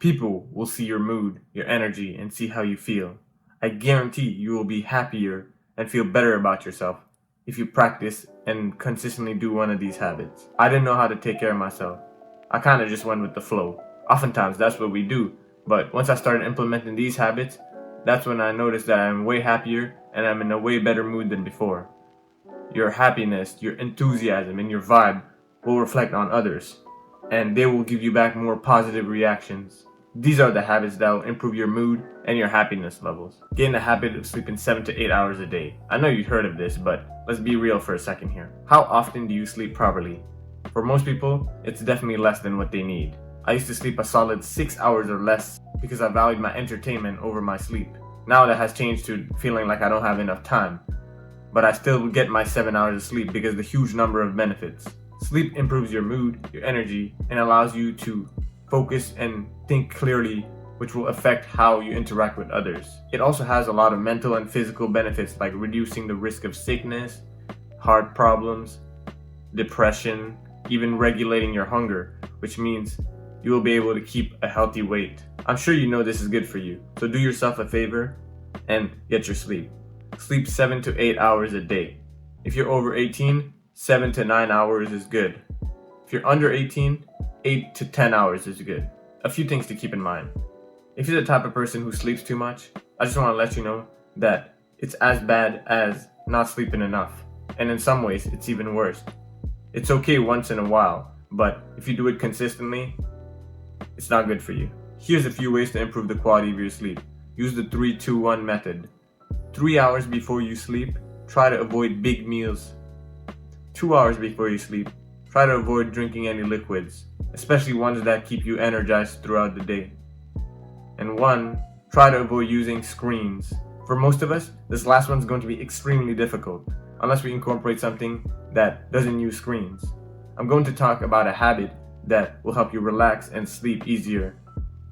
People will see your mood, your energy, and see how you feel. I guarantee you will be happier and feel better about yourself if you practice and consistently do one of these habits. I didn't know how to take care of myself. I kind of just went with the flow. Oftentimes that's what we do, but once I started implementing these habits, that's when I noticed that I'm way happier and I'm in a way better mood than before. Your happiness, your enthusiasm, and your vibe will reflect on others, and they will give you back more positive reactions. These are the habits that will improve your mood and your happiness levels. Get in the habit of sleeping 7 to 8 hours a day. I know you've heard of this, but let's be real for a second here. How often do you sleep properly? For most people, it's definitely less than what they need. I used to sleep a solid 6 hours or less because I valued my entertainment over my sleep. Now that has changed to feeling like I don't have enough time, but I still get my 7 hours of sleep because of the huge number of benefits. Sleep improves your mood, your energy, and allows you to focus and think clearly, which will affect how you interact with others. It also has a lot of mental and physical benefits like reducing the risk of sickness, heart problems, depression, even regulating your hunger, which means you will be able to keep a healthy weight. I'm sure you know this is good for you, so do yourself a favor and get your sleep. Sleep 7 to 8 hours a day. If you're over 18, 7 to 9 hours is good. If you're under 18, 8 to 10 hours is good. A few things to keep in mind. If you're the type of person who sleeps too much, I just want to let you know that it's as bad as not sleeping enough. And in some ways, it's even worse. It's okay once in a while, but if you do it consistently, it's not good for you. Here's a few ways to improve the quality of your sleep. Use the 3-2-1 method. 3 hours before you sleep, try to avoid big meals. 2 hours before you sleep, try to avoid drinking any liquids, especially ones that keep you energized throughout the day. And 1, try to avoid using screens. For most of us, this last one's going to be extremely difficult, unless we incorporate something that doesn't use screens. I'm going to talk about a habit that will help you relax and sleep easier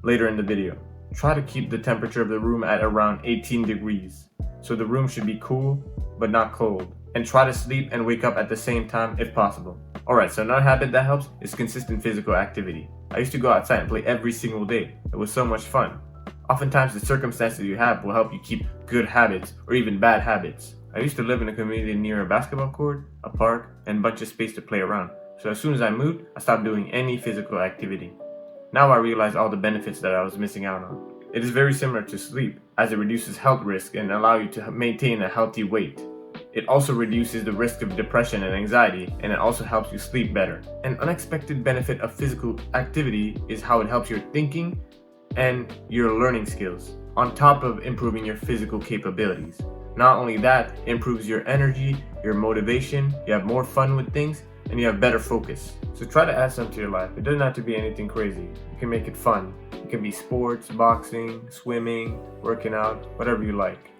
later in the video. Try to keep the temperature of the room at around 18 degrees. So the room should be cool, but not cold. And try to sleep and wake up at the same time if possible. Alright, so another habit that helps is consistent physical activity. I used to go outside and play every single day. It was so much fun. Oftentimes the circumstances you have will help you keep good habits or even bad habits. I used to live in a community near a basketball court, a park, and a bunch of space to play around. So as soon as I moved, I stopped doing any physical activity. Now I realize all the benefits that I was missing out on. It is very similar to sleep, as it reduces health risk and allows you to maintain a healthy weight. It also reduces the risk of depression and anxiety, and it also helps you sleep better. An unexpected benefit of physical activity is how it helps your thinking and your learning skills, on top of improving your physical capabilities. Not only that, it improves your energy, your motivation, you have more fun with things, and you have better focus. So try to add something to your life. It doesn't have to be anything crazy. You can make it fun. It can be sports, boxing, swimming, working out, whatever you like.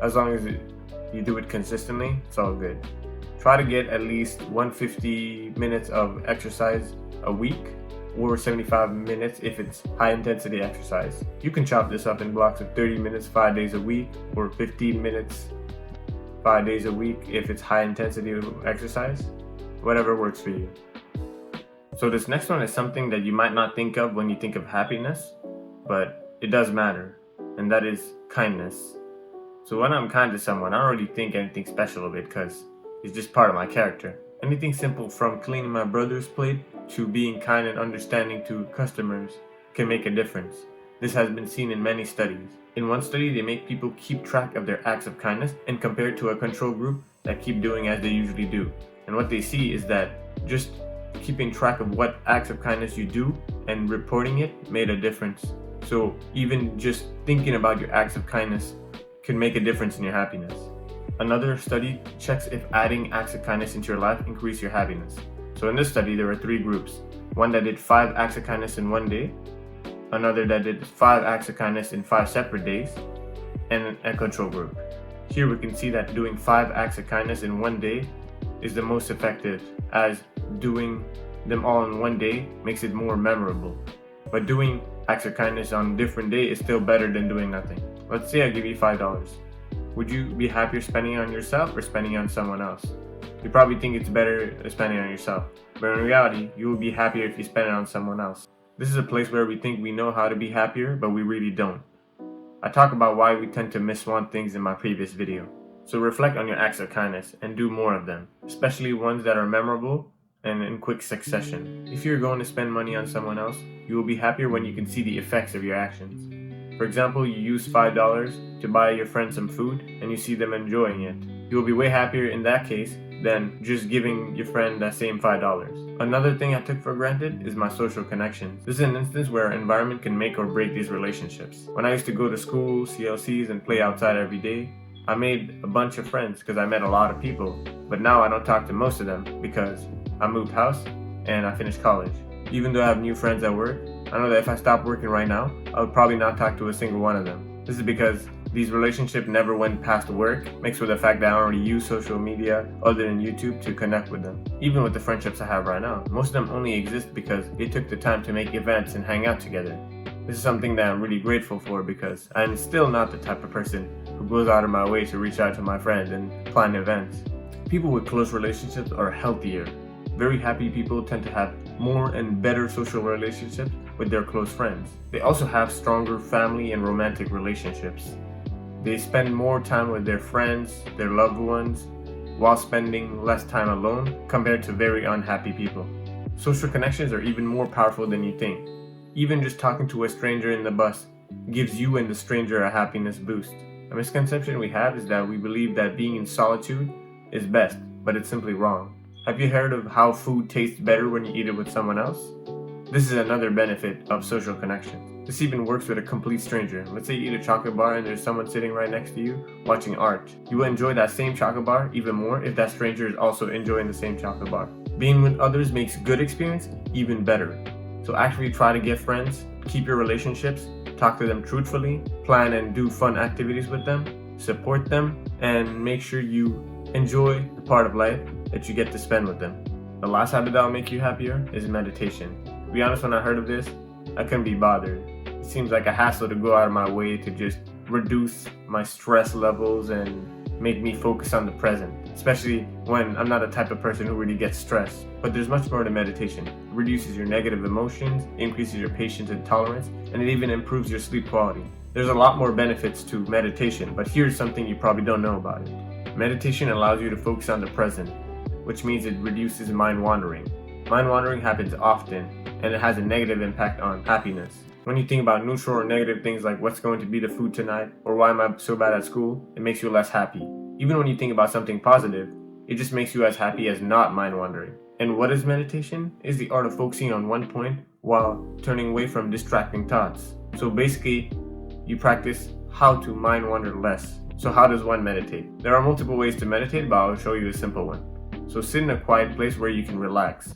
As long as you do it consistently, it's all good. Try to get at least 150 minutes of exercise a week, or 75 minutes if it's high intensity exercise. You can chop this up in blocks of 30 minutes 5 days a week, or 15 minutes 5 days a week if it's high intensity exercise. Whatever works for you. So this next one is something that you might not think of when you think of happiness, but it does matter, and that is kindness. So when I'm kind to someone, I don't really think anything special of it because it's just part of my character. Anything simple from cleaning my brother's plate to being kind and understanding to customers can make a difference. This has been seen in many studies. In one study, they make people keep track of their acts of kindness and compare it to a control group that keep doing as they usually do. And what they see is that just keeping track of what acts of kindness you do and reporting it made a difference. So even just thinking about your acts of kindness can make a difference in your happiness. Another study checks if adding acts of kindness into your life increase your happiness. So in this study, there were 3 groups. One that did 5 acts of kindness in one day, another that did 5 acts of kindness in 5 separate days, and a control group. Here we can see that doing 5 acts of kindness in one day is the most effective, as doing them all in one day makes it more memorable. But doing acts of kindness on a different day is still better than doing nothing. Let's say I give you $5. Would you be happier spending it on yourself or spending it on someone else? You probably think it's better spending it on yourself, but in reality, you will be happier if you spend it on someone else. This is a place where we think we know how to be happier, but we really don't. I talk about why we tend to miswant things in my previous video. So reflect on your acts of kindness and do more of them, especially ones that are memorable and in quick succession. If you're going to spend money on someone else, you will be happier when you can see the effects of your actions. For example, you use $5 to buy your friend some food and you see them enjoying it. You will be way happier in that case than just giving your friend that same $5. Another thing I took for granted is my social connections. This is an instance where environment can make or break these relationships. When I used to go to school, CLCs, and play outside every day, I made a bunch of friends because I met a lot of people, but now I don't talk to most of them because I moved house and I finished college. Even though I have new friends at work, I know that if I stopped working right now, I would probably not talk to a single one of them. This is because these relationships never went past work, mixed with the fact that I already use social media other than YouTube to connect with them. Even with the friendships I have right now, most of them only exist because they took the time to make events and hang out together. This is something that I'm really grateful for because I'm still not the type of person who goes out of my way to reach out to my friends and plan events. People with close relationships are healthier. Very happy people tend to have more and better social relationships with their close friends. They also have stronger family and romantic relationships. They spend more time with their friends, their loved ones, while spending less time alone compared to very unhappy people. Social connections are even more powerful than you think. Even just talking to a stranger in the bus gives you and the stranger a happiness boost. A misconception we have is that we believe that being in solitude is best, but it's simply wrong. Have you heard of how food tastes better when you eat it with someone else? This is another benefit of social connection. This even works with a complete stranger. Let's say you eat a chocolate bar and there's someone sitting right next to you watching art. You will enjoy that same chocolate bar even more if that stranger is also enjoying the same chocolate bar. Being with others makes good experience even better. So actually try to get friends, keep your relationships, talk to them truthfully, plan and do fun activities with them, support them, and make sure you enjoy the part of life that you get to spend with them. The last habit that will make you happier is meditation. To be honest, when I heard of this, I couldn't be bothered. It seems like a hassle to go out of my way to just reduce my stress levels and make me focus on the present, especially when I'm not the type of person who really gets stressed. But there's much more to meditation. It reduces your negative emotions, increases your patience and tolerance, and it even improves your sleep quality. There's a lot more benefits to meditation, but here's something you probably don't know about it. Meditation allows you to focus on the present, which means it reduces mind wandering. Mind wandering happens often, and it has a negative impact on happiness. When you think about neutral or negative things like what's going to be the food tonight, or why am I so bad at school, it makes you less happy. Even when you think about something positive, it just makes you as happy as not mind wandering. And what is meditation? It's the art of focusing on one point while turning away from distracting thoughts. So basically, you practice how to mind wander less. So how does one meditate? There are multiple ways to meditate, but I'll show you a simple one. So sit in a quiet place where you can relax.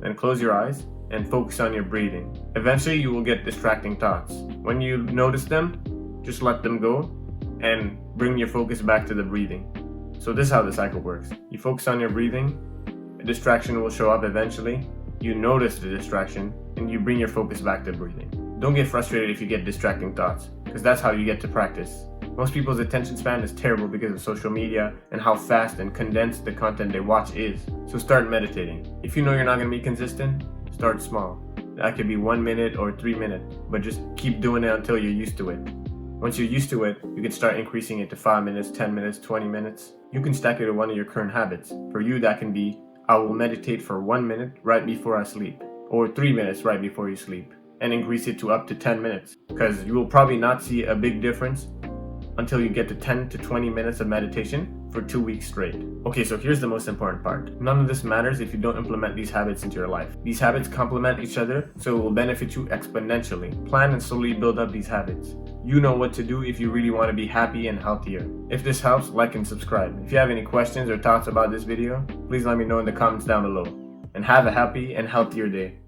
Then close your eyes and focus on your breathing. Eventually you will get distracting thoughts. When you notice them, just let them go and bring your focus back to the breathing. So this is how the cycle works. You focus on your breathing, a distraction will show up eventually, you notice the distraction, and you bring your focus back to breathing. Don't get frustrated if you get distracting thoughts, because that's how you get to practice. Most people's attention span is terrible because of social media and how fast and condensed the content they watch is. So start meditating. If you know you're not going to be consistent, start small. That could be 1 minute or 3 minutes, but just keep doing it until you're used to it. Once you're used to it, you can start increasing it to 5 minutes, 10 minutes, 20 minutes. You can stack it to one of your current habits. For you, that can be, I will meditate for 1 minute right before I sleep, or 3 minutes right before you sleep, and increase it to up to 10 minutes, because you will probably not see a big difference until you get to 10 to 20 minutes of meditation for 2 weeks straight. Okay, so here's the most important part. None of this matters if you don't implement these habits into your life. These habits complement each other, so it will benefit you exponentially. Plan and slowly build up these habits. You know what to do if you really want to be happy and healthier. If this helps, like and subscribe. If you have any questions or thoughts about this video, please let me know in the comments down below. And have a happy and healthier day.